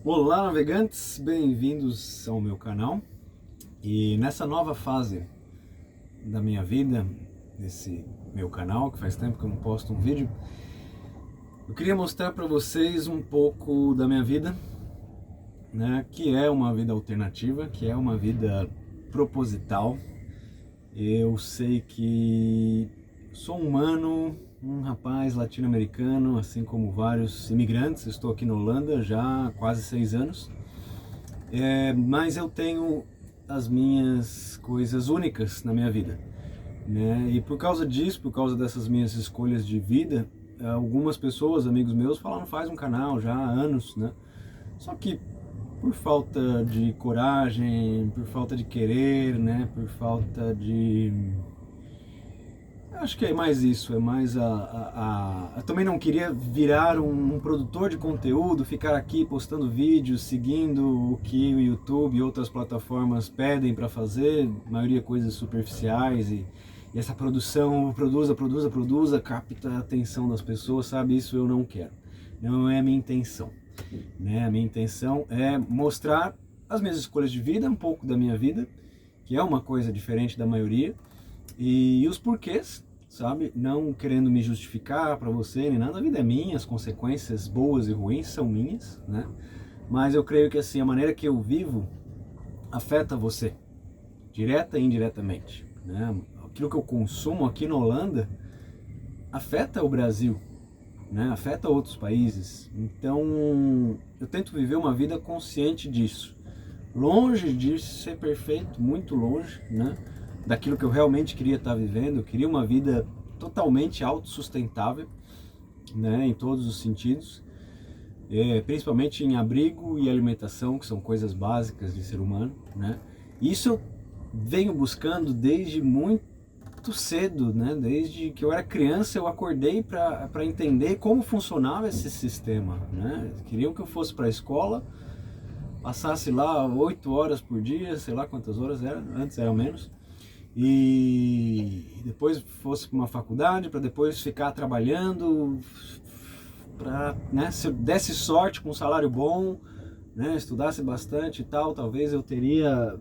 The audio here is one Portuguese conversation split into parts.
Olá, navegantes, bem-vindos ao meu canal. E nessa nova fase da minha vida, nesse meu canal, que faz tempo que eu não posto um vídeo, eu queria mostrar para vocês um pouco da minha vida, né, que é uma vida alternativa, que é uma vida proposital. Eu sei que sou um humano, um rapaz latino-americano, assim como vários imigrantes. Estou aqui na Holanda já há quase 6 anos. Mas eu tenho as minhas coisas únicas na minha vida, né? E por causa disso, por causa dessas minhas escolhas de vida, algumas pessoas, amigos meus, falaram: faz um canal já há anos, né? Só que por falta de coragem, por falta de querer, né? Por falta de... Acho que é mais isso, é mais Eu também não queria virar um produtor de conteúdo, ficar aqui postando vídeos, seguindo o que o YouTube e outras plataformas pedem para fazer, a maioria coisas superficiais, e essa produção, produza, capta a atenção das pessoas, sabe? Isso eu não quero, não é a minha intenção, né? A minha intenção é mostrar as minhas escolhas de vida, um pouco da minha vida, que é uma coisa diferente da maioria, e os porquês, sabe? Não querendo me justificar para você nem nada, a vida é minha, as consequências boas e ruins são minhas, né? Mas eu creio que assim, a maneira que eu vivo afeta você, direta e indiretamente, né? Aquilo que eu consumo aqui na Holanda afeta o Brasil, né? Afeta outros países. Então, eu tento viver uma vida consciente disso. Longe de ser perfeito, muito longe, né? Daquilo que eu realmente queria estar vivendo. Eu queria uma vida totalmente autossustentável, né, em todos os sentidos, principalmente em abrigo e alimentação, que são coisas básicas de ser humano, né? Isso eu venho buscando desde muito cedo, né? Desde que eu era criança eu acordei para entender como funcionava esse sistema, né? Queriam que eu fosse para a escola, passasse lá 8 horas por dia, sei lá quantas horas era, antes era menos, e depois fosse para uma faculdade, para depois ficar trabalhando, para, né, se eu desse sorte com um salário bom, né, estudasse bastante e tal, talvez eu teria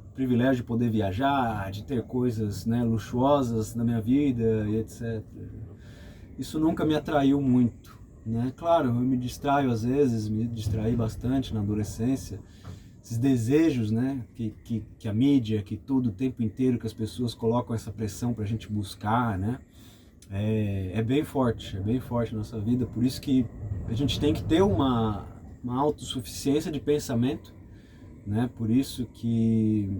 o privilégio de poder viajar, de ter coisas, né, luxuosas na minha vida e etc. Isso nunca me atraiu muito, né? Claro, eu me distraio às vezes, me distraí bastante na adolescência, esses desejos, né, que a mídia, que tudo, o tempo inteiro que as pessoas colocam essa pressão para a gente buscar, né, é bem forte na nossa vida. Por isso que a gente tem que ter uma autossuficiência de pensamento, né, por isso que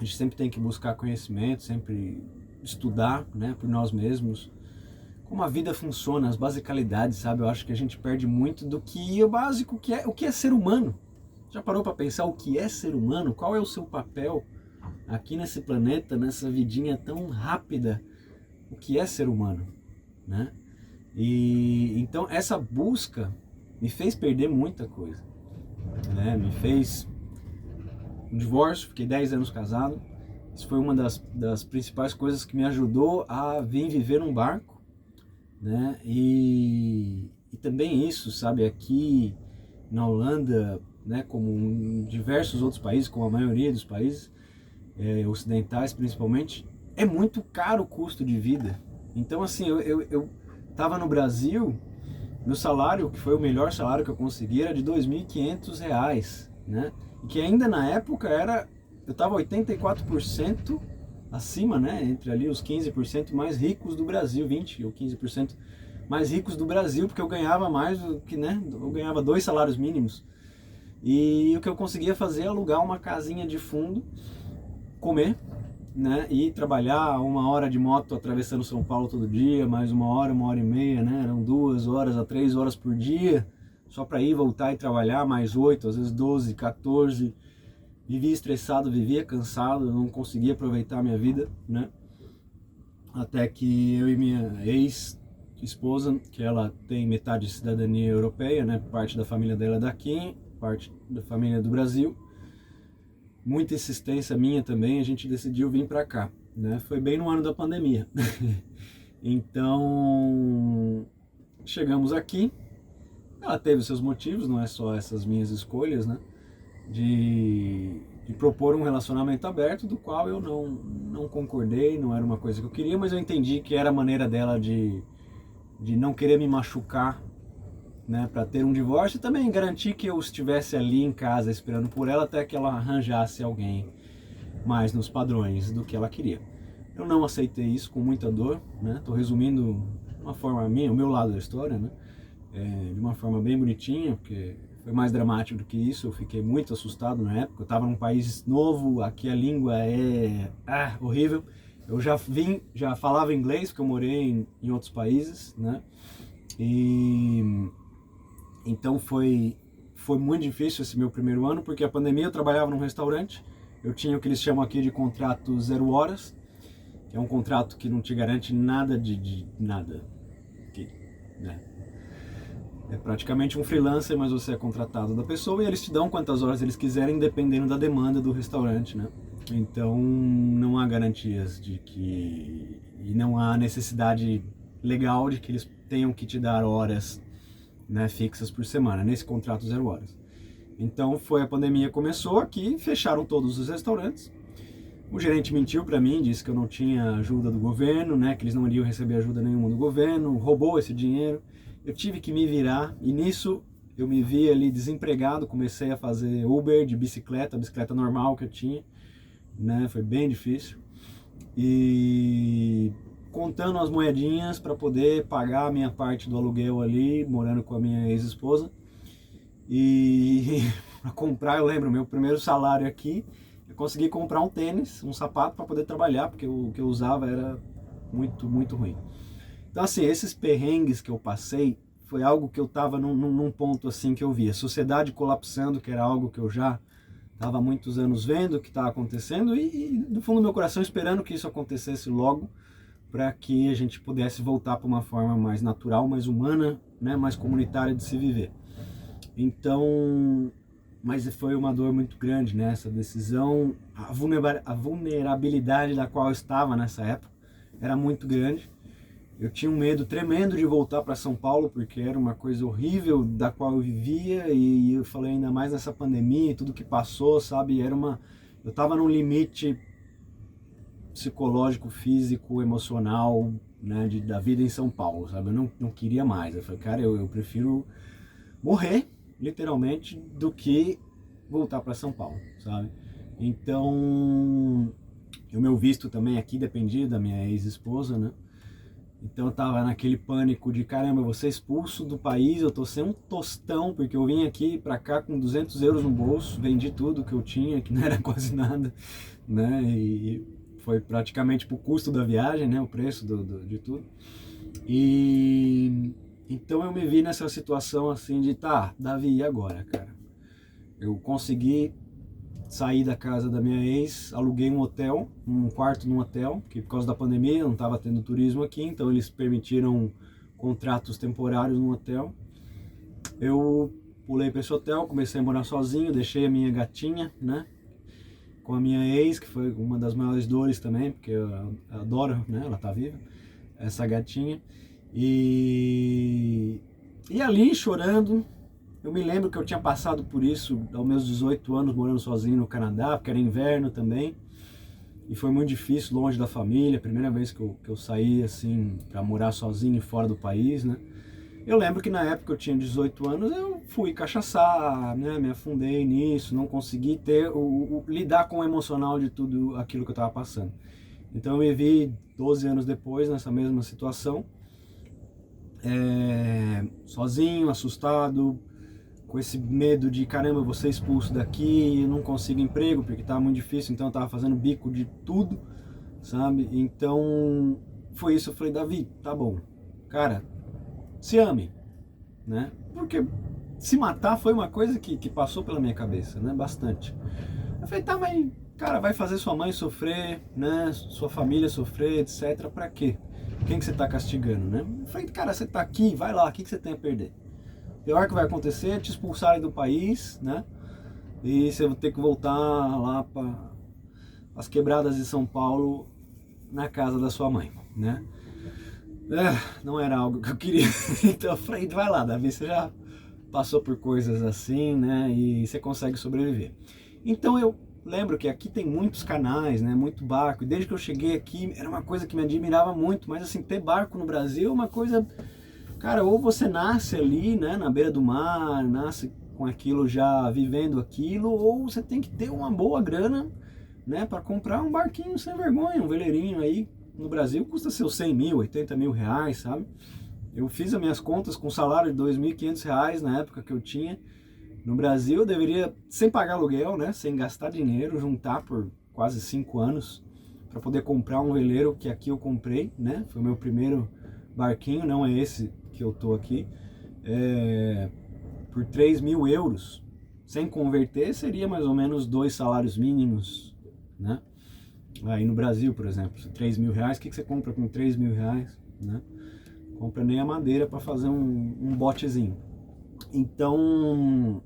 a gente sempre tem que buscar conhecimento, sempre estudar, né, por nós mesmos, como a vida funciona, as basicalidades, sabe? Eu acho que a gente perde muito do que é o básico, o que é ser humano. Já parou para pensar o que é ser humano? Qual é o seu papel aqui nesse planeta, nessa vidinha tão rápida? O que é ser humano, né? E então essa busca me fez perder muita coisa, né? Me fez um divórcio, fiquei 10 anos casado. Isso foi uma das principais coisas que me ajudou a vir viver num barco, né? E também isso, sabe, aqui na Holanda, né, como em diversos outros países, como a maioria dos países ocidentais principalmente, é muito caro o custo de vida. Então assim, eu tava no Brasil, meu salário, que foi o melhor salário que eu consegui, era de R$ 2.500, né? E que ainda na época eu tava 84% acima, né, entre ali os 15% mais ricos do Brasil, 20 ou 15% mais ricos do Brasil, porque eu ganhava mais do que, né, eu ganhava 2 salários mínimos. E o que eu conseguia fazer é alugar uma casinha de fundo, comer, né, e trabalhar 1 hora de moto atravessando São Paulo todo dia, mais 1 hora e meia, né, eram 2 horas a 3 horas por dia, só para ir, voltar e trabalhar, mais 8, às vezes 12, 14. Vivia estressado, vivia cansado, não conseguia aproveitar a minha vida, né? Até que eu e minha ex-esposa, que ela tem metade de cidadania europeia, né? Parte da família dela é daqui, parte da família do Brasil. Muita insistência minha também, a gente decidiu vir para cá, né? Foi bem no ano da pandemia. Então, chegamos aqui. ela teve seus motivos, não é só essas minhas escolhas, né? De propor um relacionamento aberto, do qual eu não concordei, não era uma coisa que eu queria, mas eu entendi que era a maneira dela de não querer me machucar, né, para ter um divórcio, e também garantir que eu estivesse ali em casa esperando por ela até que ela arranjasse alguém mais nos padrões do que ela queria. Eu não aceitei isso, com muita dor, né? Tô resumindo de uma forma minha, o meu lado da história, né? De uma forma bem bonitinha, porque foi mais dramático do que isso. Eu fiquei muito assustado na época. Eu estava num país novo, aqui a língua é horrível. Eu já falava inglês, porque eu morei em outros países, né? E então foi muito difícil esse meu primeiro ano, porque a pandemia, eu trabalhava num restaurante, eu tinha o que eles chamam aqui de contrato 0 horas, que é um contrato que não te garante nada de nada, né? É praticamente um freelancer, mas você é contratado da pessoa e eles te dão quantas horas eles quiserem, dependendo da demanda do restaurante, né? Então não há garantias e não há necessidade legal de que eles tenham que te dar horas, né, fixas por semana, nesse contrato 0 horas. Então a pandemia começou aqui, fecharam todos os restaurantes. O gerente mentiu para mim, disse que eu não tinha ajuda do governo, né, que eles não iriam receber ajuda nenhuma do governo, roubou esse dinheiro. Eu tive que me virar, e nisso eu me vi ali desempregado, comecei a fazer Uber de bicicleta, a bicicleta normal que eu tinha, né, foi bem difícil. E contando as moedinhas para poder pagar a minha parte do aluguel ali, morando com a minha ex-esposa. E para comprar, eu lembro, meu primeiro salário aqui, eu consegui comprar um tênis, um sapato para poder trabalhar, porque o que eu usava era muito, muito ruim. Então assim, esses perrengues que eu passei, foi algo que eu estava num ponto assim que eu via, a sociedade colapsando, que era algo que eu já estava há muitos anos vendo que estava acontecendo, e do fundo do meu coração esperando que isso acontecesse logo, para que a gente pudesse voltar para uma forma mais natural, mais humana, né, mais comunitária de se viver. Então, mas foi uma dor muito grande, né, essa decisão, a vulnerabilidade da qual eu estava nessa época era muito grande. Eu tinha um medo tremendo de voltar para São Paulo, porque era uma coisa horrível da qual eu vivia, e eu falei, ainda mais nessa pandemia e tudo que passou, sabe, eu estava num limite psicológico, físico, emocional, né, da vida em São Paulo, sabe? Eu não queria mais. Eu falei, cara, eu prefiro morrer, literalmente, do que voltar para São Paulo, sabe? Então, o meu visto também aqui dependia da minha ex-esposa, né? Então eu tava naquele pânico de, caramba, eu vou ser expulso do país, eu tô sem um tostão, porque eu vim aqui pra cá com 200 euros no bolso, vendi tudo que eu tinha, que não era quase nada, né? E foi praticamente pro custo da viagem, né, o preço de tudo. E então eu me vi nessa situação assim de, tá, Davi, e agora, cara? Eu consegui sair da casa da minha ex, aluguei um hotel, um quarto num hotel, que por causa da pandemia não estava tendo turismo aqui, então eles permitiram contratos temporários no hotel. Eu pulei para esse hotel, comecei a morar sozinho, deixei a minha gatinha, né, com a minha ex, que foi uma das maiores dores também, porque eu adoro, né, ela tá viva, essa gatinha. E ali chorando, eu me lembro que eu tinha passado por isso aos meus 18 anos, morando sozinho no Canadá, porque era inverno também, e foi muito difícil, longe da família, primeira vez que eu saí assim para morar sozinho fora do país, né. Eu lembro que na época eu tinha 18 anos, eu fui cachaçar, né, me afundei nisso, não consegui lidar com o emocional de tudo aquilo que eu estava passando. Então eu me vi 12 anos depois nessa mesma situação, sozinho, assustado, com esse medo de, caramba, eu vou ser expulso daqui, eu não consigo emprego porque estava muito difícil, então eu estava fazendo bico de tudo, sabe? Então foi isso, eu falei, Davi, tá bom, cara, se ame, né? Porque se matar foi uma coisa que passou pela minha cabeça, né? Bastante. Eu falei, tá, mas, cara, vai fazer sua mãe sofrer, né? Sua família sofrer, etc. Pra quê? Quem que você tá castigando, né? Eu falei, cara, você tá aqui, vai lá, o que você tem a perder? O pior que vai acontecer é te expulsarem do país, né? E você vai ter que voltar lá para as quebradas de São Paulo, na casa da sua mãe, né? Não era algo que eu queria. Então eu falei, vai lá, Davi, você já passou por coisas assim, né? E você consegue sobreviver. Então eu lembro que aqui tem muitos canais, né? Muito barco. E desde que eu cheguei aqui, era uma coisa que me admirava muito. Mas assim, ter barco no Brasil é uma coisa... Cara, ou você nasce ali, né? Na beira do mar, nasce com aquilo já vivendo aquilo, ou você tem que ter uma boa grana, né? Para comprar um barquinho sem vergonha, um veleirinho aí. No Brasil custa seus 100 mil, 80 mil reais, sabe? Eu fiz as minhas contas com salário de R$ 2.500 na época que eu tinha. No Brasil eu deveria, sem pagar aluguel, né, sem gastar dinheiro, juntar por quase 5 anos para poder comprar um veleiro que aqui eu comprei, né? Foi o meu primeiro barquinho, não é esse que eu tô aqui, por 3.000 euros. Sem converter seria mais ou menos 2 salários mínimos, né? Aí no Brasil, por exemplo, R$ 3.000, o que você compra com R$ 3.000, né? Compra nem a madeira para fazer um botezinho. Então,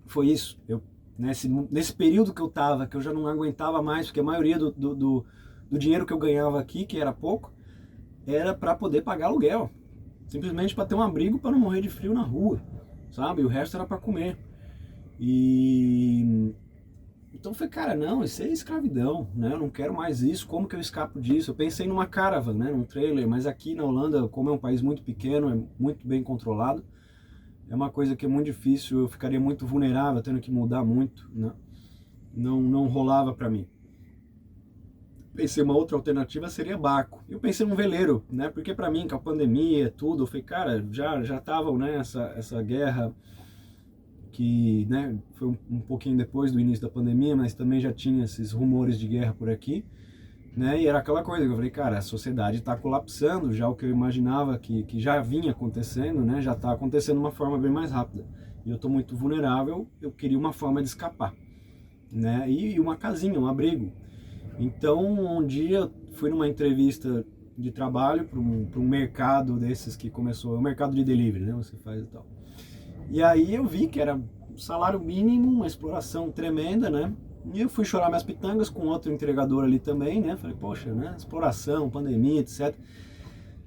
foi isso. Eu, nesse período que eu tava, que eu já não aguentava mais, porque a maioria do dinheiro que eu ganhava aqui, que era pouco, era para poder pagar aluguel. Simplesmente para ter um abrigo para não morrer de frio na rua, sabe? O resto era para comer. E então eu falei, cara, não, isso é escravidão, né? Eu não quero mais isso, como que eu escapo disso? Eu pensei numa caravan, né? Num trailer, mas aqui na Holanda, como é um país muito pequeno, é muito bem controlado, é uma coisa que é muito difícil, eu ficaria muito vulnerável, tendo que mudar muito, né? Não rolava para mim. Pensei uma outra alternativa seria barco. Eu pensei num veleiro, né? Porque para mim, com a pandemia, tudo, eu falei, cara, já tava, né, essa guerra que, né, foi um pouquinho depois do início da pandemia, mas também já tinha esses rumores de guerra por aqui, né? E era aquela coisa que eu falei, cara, a sociedade está colapsando, já o que eu imaginava que já vinha acontecendo, né? Já está acontecendo de uma forma bem mais rápida. E eu estou muito vulnerável, eu queria uma forma de escapar, né? E uma casinha, um abrigo. Então, um dia eu fui numa entrevista de trabalho para um mercado desses que começou, é um mercado de delivery, né? Você faz e tal. E aí eu vi que era um salário mínimo, uma exploração tremenda, né? E eu fui chorar minhas pitangas com outro entregador ali também, né? Falei, poxa, né? Exploração, pandemia, etc.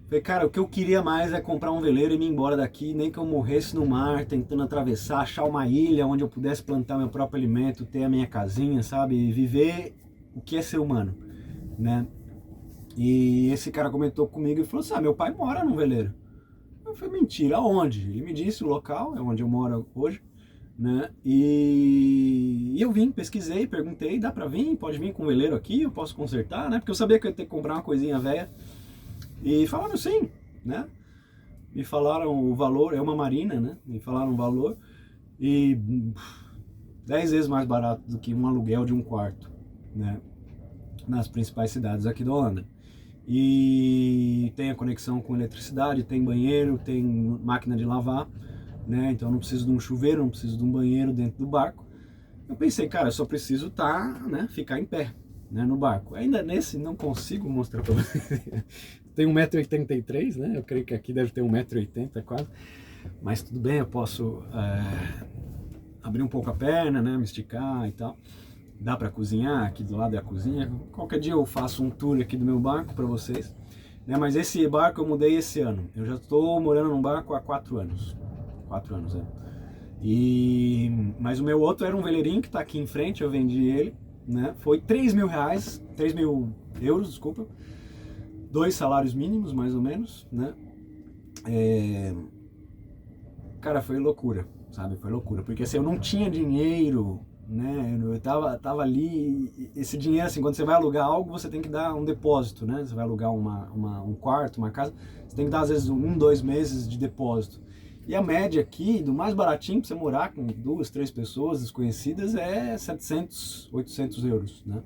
Falei, cara, o que eu queria mais é comprar um veleiro e me ir embora daqui, nem que eu morresse no mar, tentando atravessar, achar uma ilha onde eu pudesse plantar meu próprio alimento, ter a minha casinha, sabe? E viver o que é ser humano, né? E esse cara comentou comigo e falou assim, meu pai mora num veleiro. Eu falei, mentira, aonde? Ele me disse o local, é onde eu moro hoje, né? E eu vim, pesquisei, perguntei, dá pra vir? Pode vir com o veleiro aqui? Eu posso consertar, né? Porque eu sabia que eu ia ter que comprar uma coisinha velha. E falaram sim, né? Me falaram o valor, é uma marina, né? Me falaram o valor e 10 vezes mais barato do que um aluguel de um quarto, né? Nas principais cidades aqui da Holanda. E tem a conexão com eletricidade, tem banheiro, tem máquina de lavar, né? Então eu não preciso de um chuveiro, não preciso de um banheiro dentro do barco. Eu pensei, cara, eu só preciso né, ficar em pé, né, no barco. Ainda nesse não consigo mostrar para vocês. Tem 1,83 m, né? Eu creio que aqui deve ter 1,80 m quase. Mas tudo bem, eu posso abrir um pouco a perna, né, me esticar e tal. Dá para cozinhar, aqui do lado é a cozinha. Qualquer dia eu faço um tour aqui do meu barco para vocês, né? Mas esse barco eu mudei esse ano. Eu já estou morando num barco há 4 anos. 4 anos, é. Mas o meu outro era um veleirinho que está aqui em frente, eu vendi ele, né? Foi R$ 3.000, 3.000 euros, desculpa. 2 salários mínimos, mais ou menos, né? Cara, foi loucura, sabe? Foi loucura, porque assim, eu não tinha dinheiro, né? Eu tava ali, esse dinheiro, assim, quando você vai alugar algo, você tem que dar um depósito, né? Você vai alugar um quarto, uma casa, você tem que dar às vezes 1, 2 meses de depósito. E a média aqui, do mais baratinho pra você morar com 2, 3 pessoas desconhecidas, é 700, 800 euros, né?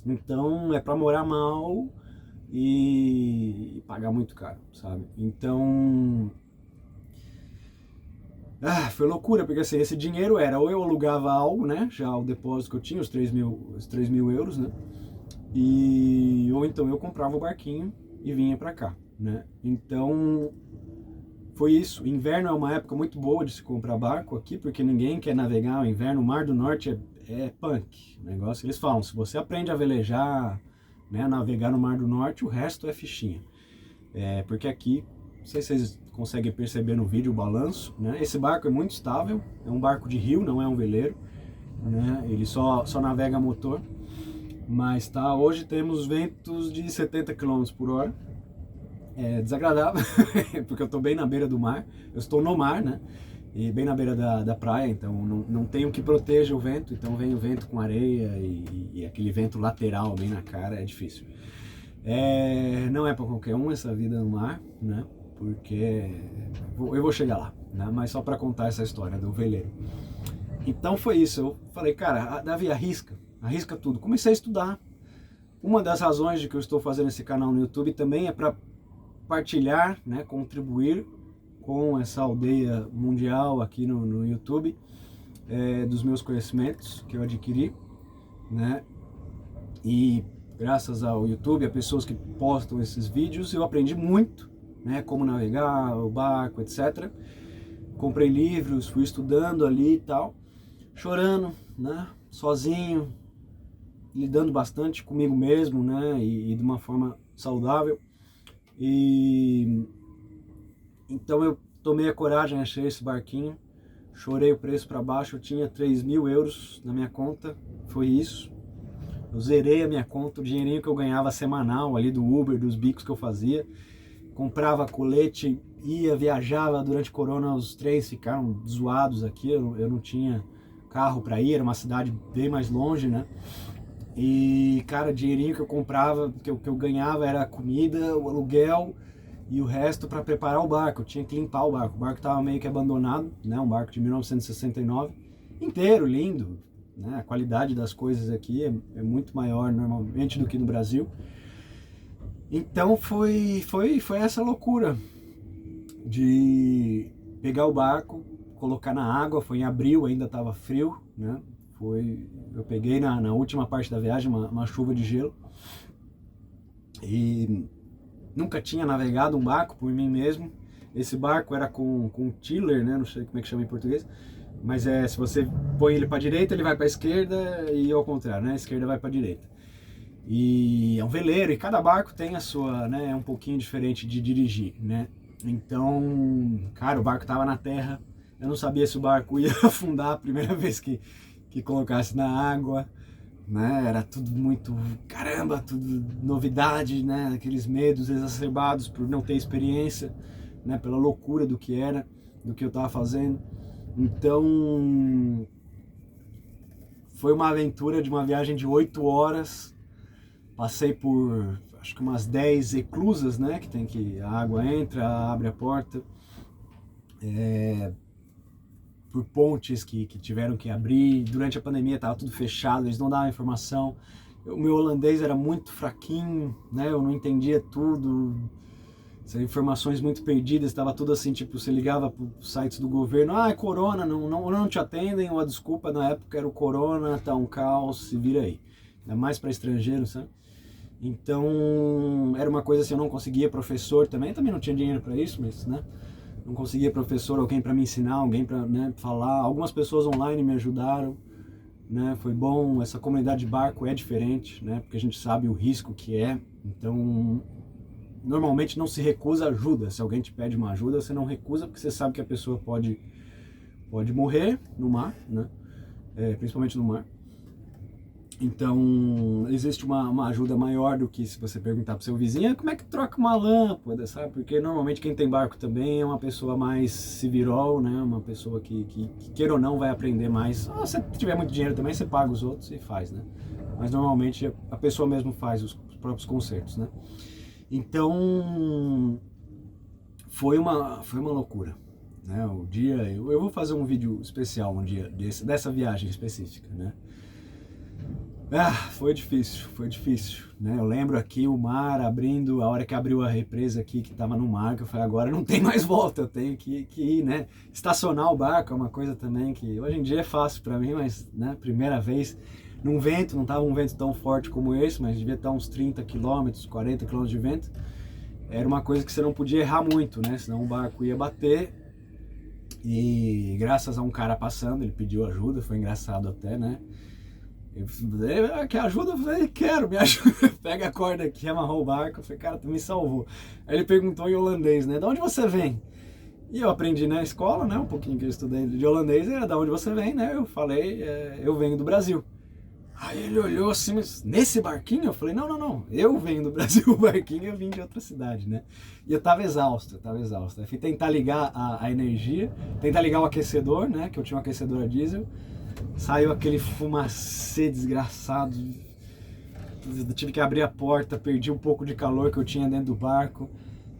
Então é pra morar mal e pagar muito caro, sabe? Então foi loucura, porque assim, esse dinheiro era, ou eu alugava algo, né, já o depósito que eu tinha, os 3.000 euros, né, ou então eu comprava o barquinho e vinha pra cá, né. Então foi isso. Inverno é uma época muito boa de se comprar barco aqui, porque ninguém quer navegar no inverno. O Mar do Norte é punk, o negócio. Eles falam, se você aprende a velejar, né, navegar no Mar do Norte, o resto é fichinha. Porque aqui, não sei se vocês consegue perceber no vídeo o balanço, né? Esse barco é muito estável, é um barco de rio, não é um veleiro, né? Ele só navega a motor, mas hoje temos ventos de 70 km por hora, é desagradável, porque eu estou bem na beira do mar, eu estou no mar, né? E bem na beira da praia, então não tenho que proteja o vento, então vem o vento com areia e aquele vento lateral bem na cara, é difícil. Não é para qualquer um essa vida no mar, né? Porque eu vou chegar lá, né? Mas só para contar essa história do veleiro. Então foi isso, eu falei, cara, Davi, arrisca tudo. Comecei a estudar. Uma das razões de que eu estou fazendo esse canal no YouTube também é para partilhar, né, contribuir com essa aldeia mundial aqui no YouTube, dos meus conhecimentos que eu adquiri, né? E graças ao YouTube, a pessoas que postam esses vídeos, eu aprendi muito, né? Como navegar, o barco, etc. Comprei livros, fui estudando ali e tal, chorando, né? Sozinho, lidando bastante comigo mesmo, né? E de uma forma saudável. E então eu tomei a coragem, achei esse barquinho, chorei o preço para baixo, eu tinha 3.000 euros na minha conta, foi isso. Eu zerei a minha conta, o dinheirinho que eu ganhava semanal ali do Uber, dos bicos que eu fazia. Comprava colete, viajava durante corona, os trens ficaram zoados aqui, eu não tinha carro para ir, era uma cidade bem mais longe, né? E, cara, o dinheirinho que eu comprava, que eu ganhava era a comida, o aluguel e o resto para preparar o barco. Eu tinha que limpar o barco estava meio que abandonado, né? Um barco de 1969, inteiro, lindo, né? A qualidade das coisas aqui é muito maior normalmente do que no Brasil. Então foi essa loucura de pegar o barco, colocar na água. Foi em abril, ainda estava frio, né? Eu peguei na última parte da viagem uma chuva de gelo e nunca tinha navegado um barco por mim mesmo. Esse barco era com tiller, né? Não sei como é que chama em português, mas se você põe ele para a direita, ele vai para a esquerda e ao contrário, né? A esquerda vai para a direita. E é um veleiro e cada barco tem a sua, né? É um pouquinho diferente de dirigir, né? Então, cara, o barco estava na terra. Eu não sabia se o barco ia afundar a primeira vez que colocasse na água, né? Era tudo muito, caramba, tudo novidade, né? Aqueles medos exacerbados por não ter experiência, né? Pela loucura do que era, do que eu estava fazendo. Então, foi uma aventura de uma viagem de 8 horas. Passei por, acho que umas 10 eclusas, né? Que a água entra, abre a porta. Por pontes que tiveram que abrir. Durante a pandemia estava tudo fechado, eles não davam informação. O meu holandês era muito fraquinho, né? Eu não entendia tudo. Essas informações muito perdidas, estava tudo assim, tipo, você ligava para os sites do governo, é corona, não te atendem, ou a desculpa na época era o corona, tá um caos, se vira aí. Ainda mais para estrangeiro, sabe? Então, era uma coisa assim, eu não conseguia professor também não tinha dinheiro para isso, mas, né? Não conseguia professor, alguém para me ensinar, alguém para, né, falar. Algumas pessoas online me ajudaram, né? Foi bom. Essa comunidade de barco é diferente, né? Porque a gente sabe o risco que é. Então, normalmente não se recusa ajuda. Se alguém te pede uma ajuda, você não recusa, porque você sabe que a pessoa pode morrer no mar, né? Principalmente no mar. Então, existe uma ajuda maior do que se você perguntar para seu vizinho como é que troca uma lâmpada, sabe? Porque normalmente quem tem barco também é uma pessoa mais civirol, né? Uma pessoa que queira ou não vai aprender mais. Se você tiver muito dinheiro também, você paga os outros e faz, né? Mas normalmente a pessoa mesmo faz os próprios concertos, né? Então, foi uma loucura, né? O dia, eu vou fazer um vídeo especial um dia dessa viagem específica, né? Foi difícil, né? Eu lembro aqui o mar abrindo, a hora que abriu a represa aqui, que estava no mar, que eu falei, agora não tem mais volta, eu tenho que ir, né? Estacionar o barco é uma coisa também que hoje em dia é fácil para mim, mas, né, primeira vez, num vento, não estava um vento tão forte como esse, mas devia estar uns 30 km, 40 km de vento, era uma coisa que você não podia errar muito, né? Senão o barco ia bater. E graças a um cara passando, ele pediu ajuda, foi engraçado até, né? Quer ajuda? Eu falei, quero, me ajuda. Pega a corda aqui, amarrou o barco. Eu falei, cara, tu me salvou. Aí ele perguntou em holandês, né? De onde você vem? E eu aprendi na escola, né, um pouquinho que eu estudei de holandês, era da onde você vem, né? Eu falei, eu venho do Brasil. Aí ele olhou assim, mas nesse barquinho? Eu falei, não, não, não, eu venho do Brasil, o barquinho eu vim de outra cidade, né? E eu tava exausto, eu tava exausto. Aí fui tentar ligar a energia, tentar ligar o aquecedor, né, que eu tinha um aquecedor a diesel, saiu aquele fumacê desgraçado, eu tive que abrir a porta, perdi um pouco de calor que eu tinha dentro do barco,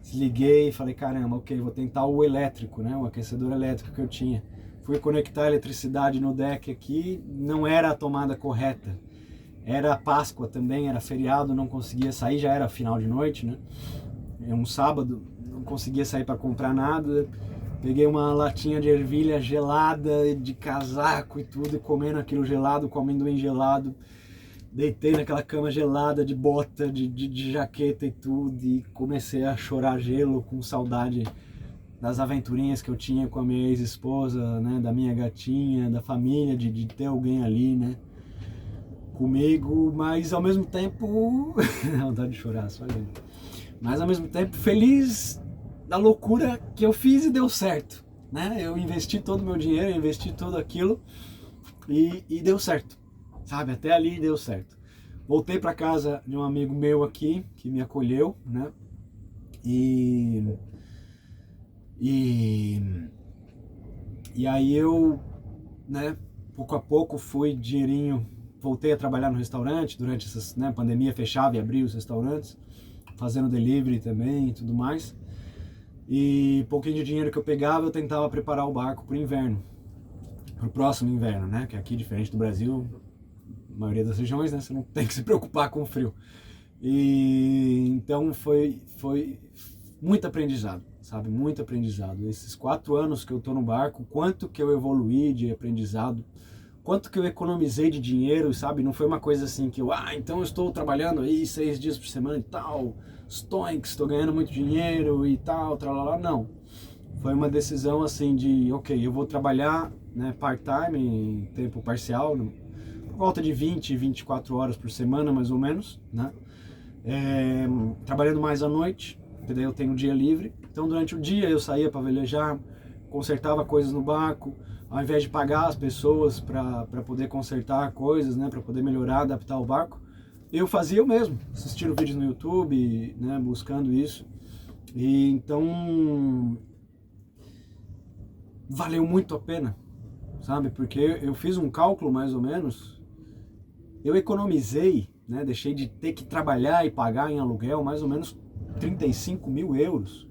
desliguei e falei, caramba, ok, vou tentar o elétrico, né, o aquecedor elétrico que eu tinha. Fui conectar a eletricidade no deck aqui, não era a tomada correta. Era Páscoa também, era feriado, não conseguia sair, já era final de noite, né? É um sábado, não conseguia sair para comprar nada. Peguei uma latinha de ervilha gelada, de casaco e tudo, e comendo aquilo gelado, com amendoim gelado. Deitei naquela cama gelada, de bota, de jaqueta e tudo, e comecei a chorar gelo, com saudade das aventurinhas que eu tinha com a minha ex-esposa, né, da minha gatinha, da família, de ter alguém ali, né, comigo, mas ao mesmo tempo, não, vontade de chorar, só gente. Mas ao mesmo tempo feliz da loucura que eu fiz e deu certo, né, eu investi todo o meu dinheiro, investi tudo aquilo e deu certo, sabe, até ali deu certo. Voltei para casa de um amigo meu aqui, que me acolheu, né, e aí eu, né, pouco a pouco fui dinheirinho, voltei a trabalhar no restaurante, durante essa, né, pandemia fechava e abria os restaurantes, fazendo delivery também e tudo mais. E pouquinho de dinheiro que eu pegava, eu tentava preparar o barco para o inverno, para o próximo inverno, né, que aqui, diferente do Brasil, a maioria das regiões, né, você não tem que se preocupar com o frio. E então foi muito aprendizado, sabe? Muito aprendizado. Esses 4 anos que eu tô no barco, quanto que eu evoluí de aprendizado, quanto que eu economizei de dinheiro, sabe? Não foi uma coisa assim que eu, então eu estou trabalhando aí 6 dias por semana e tal, estou ganhando muito dinheiro e tal, tralala, não. Foi uma decisão assim de, ok, eu vou trabalhar, né, part-time, em tempo parcial, por volta de 20, 24 horas por semana, mais ou menos, né? Trabalhando mais à noite, porque daí eu tenho um dia livre. Então durante o dia eu saía para velejar, consertava coisas no barco, ao invés de pagar as pessoas para poder consertar coisas, né, para poder melhorar, adaptar o barco, eu fazia eu mesmo, assistindo vídeos no YouTube, né, buscando isso. E então valeu muito a pena, sabe? Porque eu fiz um cálculo mais ou menos, eu economizei, né, deixei de ter que trabalhar e pagar em aluguel mais ou menos 35 mil euros,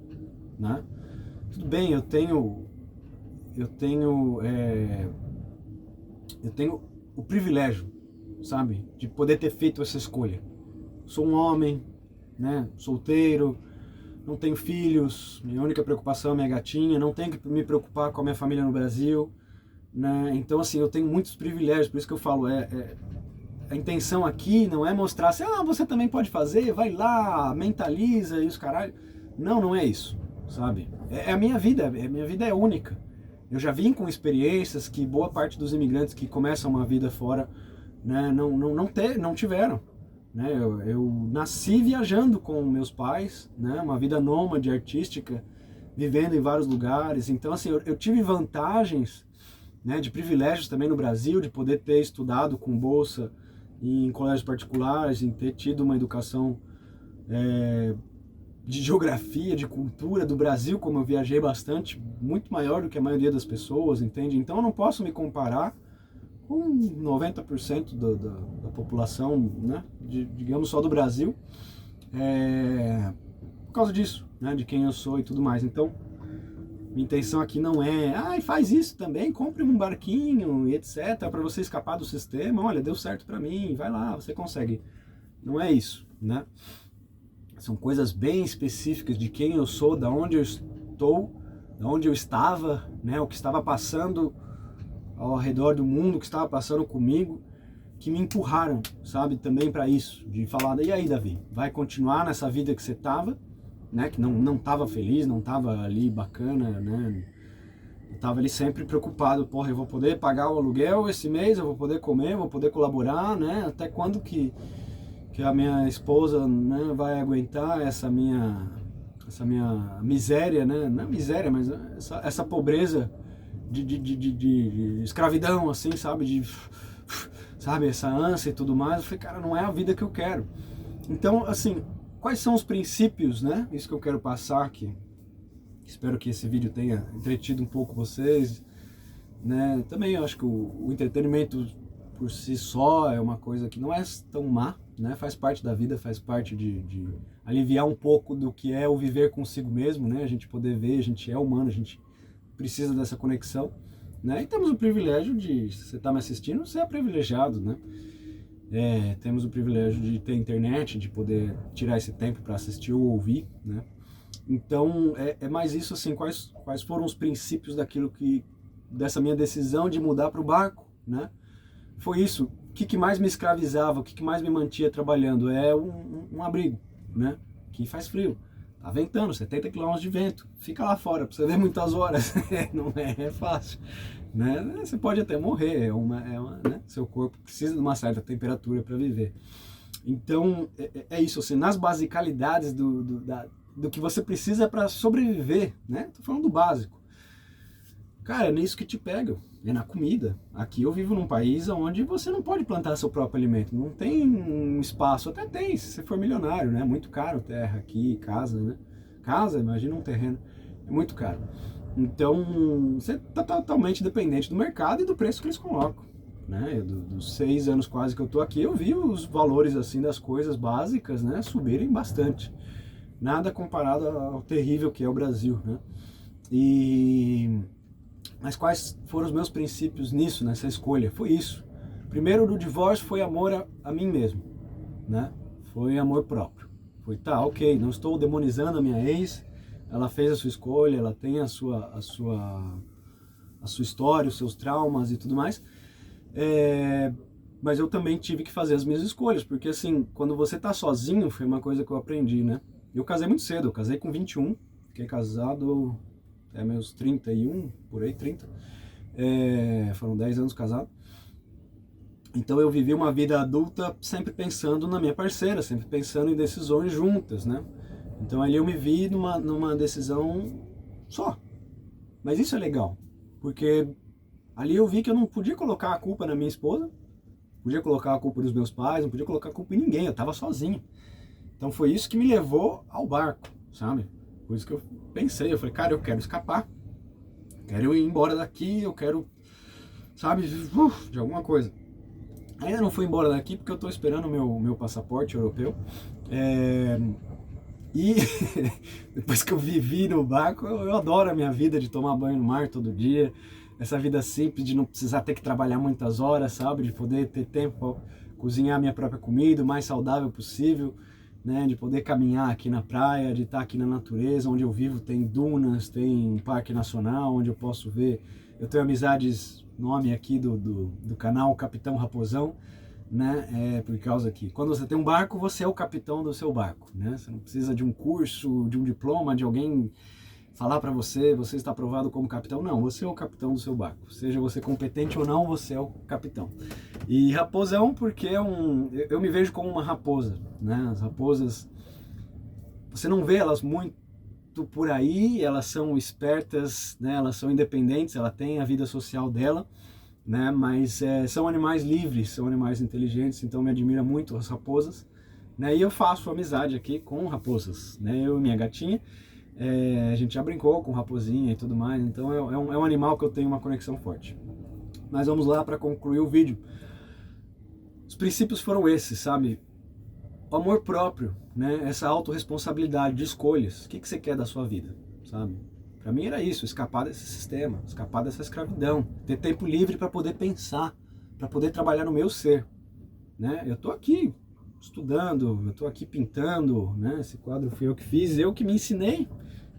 né? Tudo bem, eu tenho o privilégio, sabe, de poder ter feito essa escolha. Sou um homem, né, solteiro, não tenho filhos, minha única preocupação é minha gatinha, não tenho que me preocupar com a minha família no Brasil, né? Então assim, eu tenho muitos privilégios, por isso que eu falo, a intenção aqui não é mostrar assim, você também pode fazer, vai lá, mentaliza e os caralho. Não, não é isso, sabe? É a minha vida é única. Eu já vim com experiências que boa parte dos imigrantes que começam uma vida fora, né, não tiveram. Né? Eu nasci viajando com meus pais, né, uma vida nômade, artística, vivendo em vários lugares. Então assim, eu tive vantagens, né, de privilégios também no Brasil, de poder ter estudado com bolsa em colégios particulares, em ter tido uma educação de geografia, de cultura do Brasil, como eu viajei bastante, muito maior do que a maioria das pessoas, entende? Então eu não posso me comparar com 90% da população, né, digamos só do Brasil, por causa disso, né, de quem eu sou e tudo mais. Então, minha intenção aqui não é, faz isso também, compre um barquinho e etc, para você escapar do sistema, olha, deu certo para mim, vai lá, você consegue. Não é isso, né? São coisas bem específicas de quem eu sou, da onde eu estou, da onde eu estava, né, o que estava passando ao redor do mundo, o que estava passando comigo, que me empurraram, sabe, também para isso, de falar, e aí, Davi, vai continuar nessa vida que você estava, né, que não estava feliz, não estava ali bacana, né, eu estava ali sempre preocupado, porra, eu vou poder pagar o aluguel esse mês, eu vou poder comer, vou poder colaborar, né, até quando que a minha esposa, né, vai aguentar essa minha minha miséria, né? Não é miséria, mas essa pobreza de escravidão, assim, sabe? Sabe, essa ânsia e tudo mais. Eu falei, cara, não é a vida que eu quero. Então, assim, quais são os princípios, né? Isso que eu quero passar aqui. Espero que esse vídeo tenha entretido um pouco vocês, né? Também eu acho que o entretenimento por si só é uma coisa que não é tão má, né? Faz parte da vida, faz parte de aliviar um pouco do que é o viver consigo mesmo, né? A gente poder ver, a gente é humano, a gente precisa dessa conexão, né? E temos o privilégio de, se você está me assistindo, você é privilegiado, né? Temos o privilégio de ter internet, de poder tirar esse tempo para assistir ou ouvir, né? Então, é mais isso, assim, quais foram os princípios dessa minha decisão de mudar para o barco, né? Foi isso. O que mais me escravizava, o que mais me mantia trabalhando? É um abrigo, né? Que faz frio. Tá ventando, 70 km de vento. Fica lá fora, pra você ver muitas horas. Não é fácil, né? Você pode até morrer, né? Seu corpo precisa de uma certa temperatura para viver. Então, é isso, assim, nas basicalidades do que você precisa para sobreviver, né? Tô falando do básico. Cara, é nisso que te pega, é na comida. Aqui eu vivo num país onde você não pode plantar seu próprio alimento, não tem um espaço, até tem, se você for milionário, né? É muito caro terra aqui, casa, né? Casa, imagina um terreno, é muito caro. Então, você está totalmente dependente do mercado e do preço que eles colocam, né? Dos 6 anos quase que eu tô aqui, eu vi os valores, assim, das coisas básicas, né? Subirem bastante. Nada comparado ao terrível que é o Brasil, né? Mas quais foram os meus princípios nisso, nessa escolha? Foi isso. Primeiro, do divórcio foi amor a mim mesmo, né? Foi amor próprio. Foi, tá, ok, não estou demonizando a minha ex, ela fez a sua escolha, ela tem a sua história, os seus traumas e tudo mais. Mas eu também tive que fazer as minhas escolhas, porque assim, quando você tá sozinho, foi uma coisa que eu aprendi, né? Eu casei muito cedo, eu casei com 21, fiquei casado até meus 31, por aí, 30. Foram 10 anos casado. Então eu vivi uma vida adulta sempre pensando na minha parceira, sempre pensando em decisões juntas, né? Então ali eu me vi numa decisão só. Mas isso é legal, porque ali eu vi que eu não podia colocar a culpa na minha esposa, podia colocar a culpa nos meus pais, não podia colocar a culpa em ninguém, eu estava sozinho. Então foi isso que me levou ao barco, sabe? Por isso que eu pensei, eu falei, cara, eu quero escapar, quero ir embora daqui, eu quero, sabe, de alguma coisa. Ainda não fui embora daqui porque eu estou esperando o meu passaporte europeu. E depois que eu vivi no barco, eu adoro a minha vida de tomar banho no mar todo dia, essa vida simples de não precisar ter que trabalhar muitas horas, sabe, de poder ter tempo para cozinhar a minha própria comida, o mais saudável possível, né, de poder caminhar aqui na praia, de estar aqui na natureza, onde eu vivo tem dunas, tem um parque nacional, onde eu posso ver, eu tenho amizades, nome aqui do canal Capitão Raposão, né, por causa que quando você tem um barco, você é o capitão do seu barco, né, você não precisa de um curso, de um diploma, de alguém falar para você está aprovado como capitão, não, você é o capitão do seu barco, seja você competente ou não, você é o capitão. E raposão porque eu me vejo como uma raposa, né, as raposas, você não vê elas muito por aí, elas são espertas, né, elas são independentes, ela tem a vida social dela, né, mas são animais livres, são animais inteligentes, então me admira muito as raposas, né, e eu faço amizade aqui com raposas, né, eu e minha gatinha, a gente já brincou com raposinha e tudo mais, então é um animal que eu tenho uma conexão forte. Mas vamos lá para concluir o vídeo. Os princípios foram esses, sabe? O amor próprio, né? Essa autorresponsabilidade de escolhas. O que você quer da sua vida, sabe? Para mim era isso, escapar desse sistema, escapar dessa escravidão, ter tempo livre para poder pensar, para poder trabalhar no meu ser, né? Eu tô aqui estudando, eu tô aqui pintando, né? Esse quadro foi eu que fiz, eu que me ensinei.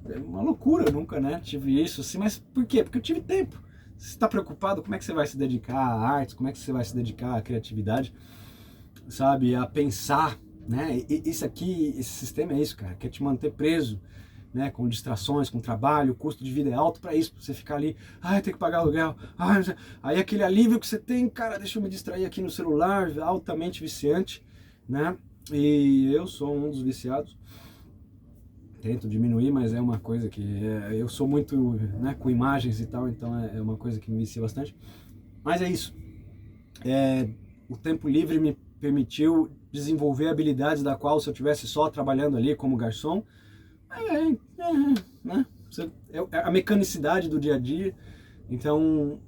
É uma loucura, eu nunca, né, tive isso assim, mas por quê? Porque eu tive tempo. Se você está preocupado, como é que você vai se dedicar à arte, como é que você vai se dedicar à criatividade, sabe, a pensar, né? Isso aqui, esse sistema é isso, cara, quer te manter preso, né, com distrações, com trabalho, o custo de vida é alto para isso, pra você ficar ali, tem que pagar aluguel, aí aquele alívio que você tem, cara, deixa eu me distrair aqui no celular, altamente viciante, né? E eu sou um dos viciados. tento diminuir, mas é uma coisa que eu sou muito, né, com imagens e tal, então é uma coisa que me vicia bastante. Mas é isso. O tempo livre me permitiu desenvolver habilidades da qual, se eu tivesse só trabalhando ali como garçom, né, a mecanicidade do dia a dia. Então,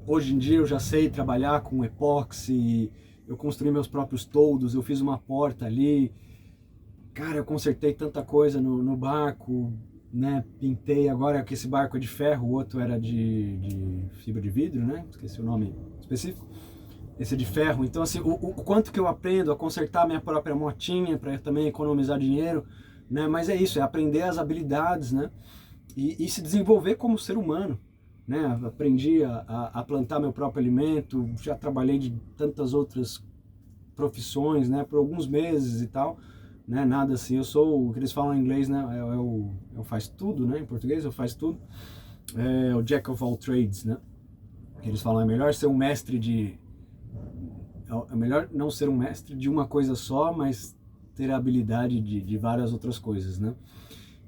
hoje em dia eu já sei trabalhar com epóxi, eu construí meus próprios toldos, eu fiz uma porta ali, cara, eu consertei tanta coisa no barco, né, pintei, agora que esse barco é de ferro, o outro era de fibra de vidro, né, esqueci o nome específico, esse é de ferro. Então assim, o quanto que eu aprendo a consertar minha própria motinha para também economizar dinheiro, né, mas é isso, é aprender as habilidades, né, e se desenvolver como ser humano, né, aprendi a plantar meu próprio alimento, já trabalhei de tantas outras profissões, né, por alguns meses e tal, né, nada assim, eu sou o que eles falam em inglês, né, eu faz tudo, né, em português eu faz tudo, o Jack of all trades, né, eles falam, é melhor ser um mestre é melhor não ser um mestre de uma coisa só, mas ter a habilidade de várias outras coisas, né.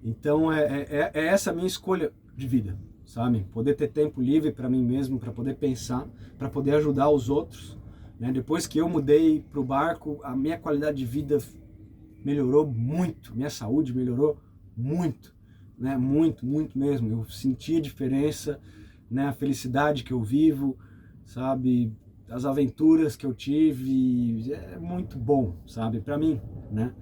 Então é essa a minha escolha de vida, sabe? Poder ter tempo livre para mim mesmo, para poder pensar, para poder ajudar os outros, né? Depois que eu mudei para o barco, a minha qualidade de vida melhorou muito, minha saúde melhorou muito, né? Muito, muito mesmo. Eu senti a diferença, né? A felicidade que eu vivo, sabe? As aventuras que eu tive, é muito bom, sabe? Para mim, né?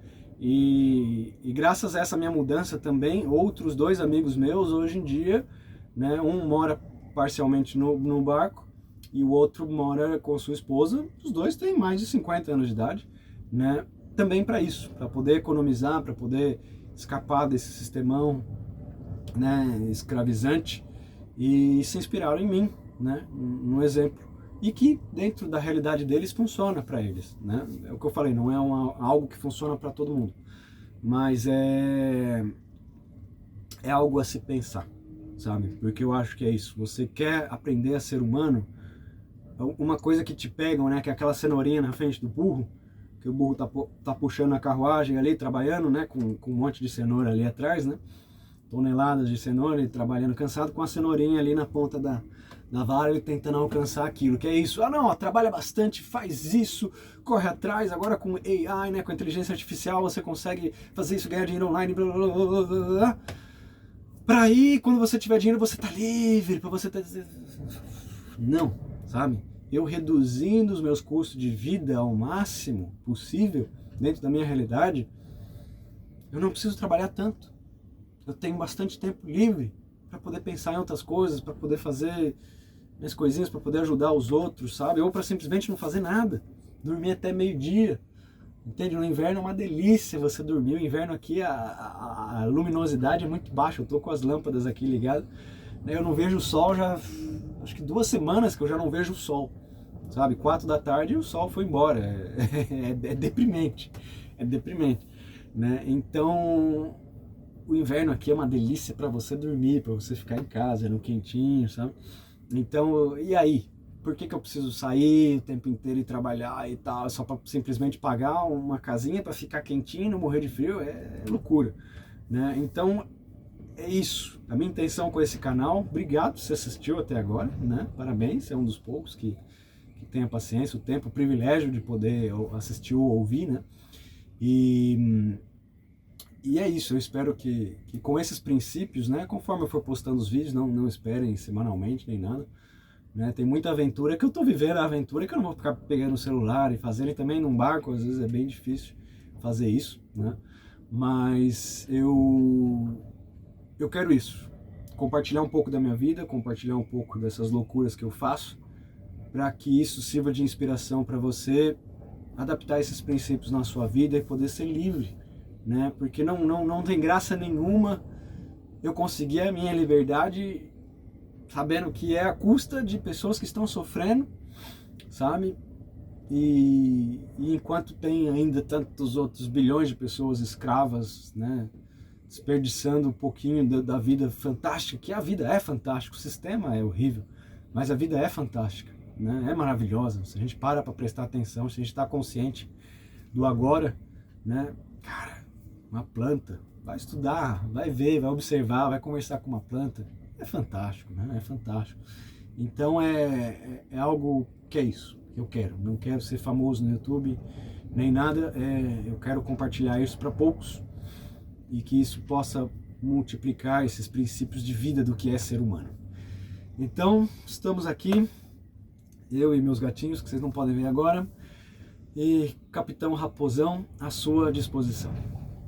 E graças a essa minha mudança também, outros 2 amigos meus hoje em dia, né, um mora parcialmente no barco e o outro mora com sua esposa, os 2 têm mais de 50 anos de idade, né, também para isso, para poder economizar, para poder escapar desse sistemão, né, escravizante, e se inspiraram em mim, né, no exemplo. E que dentro da realidade deles funciona para eles, né? É o que eu falei, não é algo que funciona para todo mundo, mas é algo a se pensar, sabe? Porque eu acho que é isso, você quer aprender a ser humano, uma coisa que te pegam, né, que é aquela cenourinha na frente do burro, que o burro tá puxando a carruagem ali, trabalhando, né, com um monte de cenoura ali atrás, né? Toneladas de cenoura, ele trabalhando cansado, com a cenourinha ali na ponta da vara, ele tentando alcançar aquilo, que é isso, não, trabalha bastante, faz isso, corre atrás, agora com AI, né, com inteligência artificial, você consegue fazer isso, ganhar dinheiro online, blá, blá, blá, blá, blá. Pra aí, quando você tiver dinheiro, você tá livre, pra você não, sabe? Eu reduzindo os meus custos de vida ao máximo possível, dentro da minha realidade, eu não preciso trabalhar tanto. Eu tenho bastante tempo livre para poder pensar em outras coisas, para poder fazer minhas coisinhas, para poder ajudar os outros, sabe? Ou para simplesmente não fazer nada, dormir até meio-dia, entende? No inverno é uma delícia você dormir. O inverno aqui, a luminosidade é muito baixa, eu tô com as lâmpadas aqui ligadas, né? Eu não vejo o sol já, acho que 2 semanas que eu já não vejo o sol, sabe? 4 da tarde e o sol foi embora, é deprimente, né? Então o inverno aqui é uma delícia para você dormir, para você ficar em casa, no quentinho, sabe? Então, e aí? Por que eu preciso sair o tempo inteiro e trabalhar e tal, só para simplesmente pagar uma casinha para ficar quentinho e não morrer de frio? É loucura, né? Então, é isso. A minha intenção com esse canal, obrigado se você assistiu até agora, né? Parabéns, é um dos poucos que tem a paciência, o tempo, o privilégio de poder assistir ou ouvir, né? E é isso, eu espero que com esses princípios, né, conforme eu for postando os vídeos, não esperem semanalmente nem nada, né, tem muita aventura que eu tô vivendo, a aventura que eu não vou ficar pegando o celular e fazendo, e também num barco, às vezes é bem difícil fazer isso, né, mas eu quero isso, compartilhar um pouco da minha vida, compartilhar um pouco dessas loucuras que eu faço, para que isso sirva de inspiração para você adaptar esses princípios na sua vida e poder ser livre, né? Porque não tem graça nenhuma eu conseguir a minha liberdade sabendo que é à custa de pessoas que estão sofrendo, sabe? E enquanto tem ainda tantos outros bilhões de pessoas escravas, né? Desperdiçando um pouquinho da vida fantástica, que a vida é fantástica, o sistema é horrível, mas a vida é fantástica, né? É maravilhosa, se a gente para prestar atenção, se a gente está consciente do agora, né? Cara, uma planta, vai estudar, vai ver, vai observar, vai conversar com uma planta. É fantástico, né? É fantástico. Então é algo que é isso que eu quero. Não quero ser famoso no YouTube, nem nada. Eu quero compartilhar isso para poucos e que isso possa multiplicar esses princípios de vida do que é ser humano. Então, estamos aqui, eu e meus gatinhos, que vocês não podem ver agora, e Capitão Raposão à sua disposição.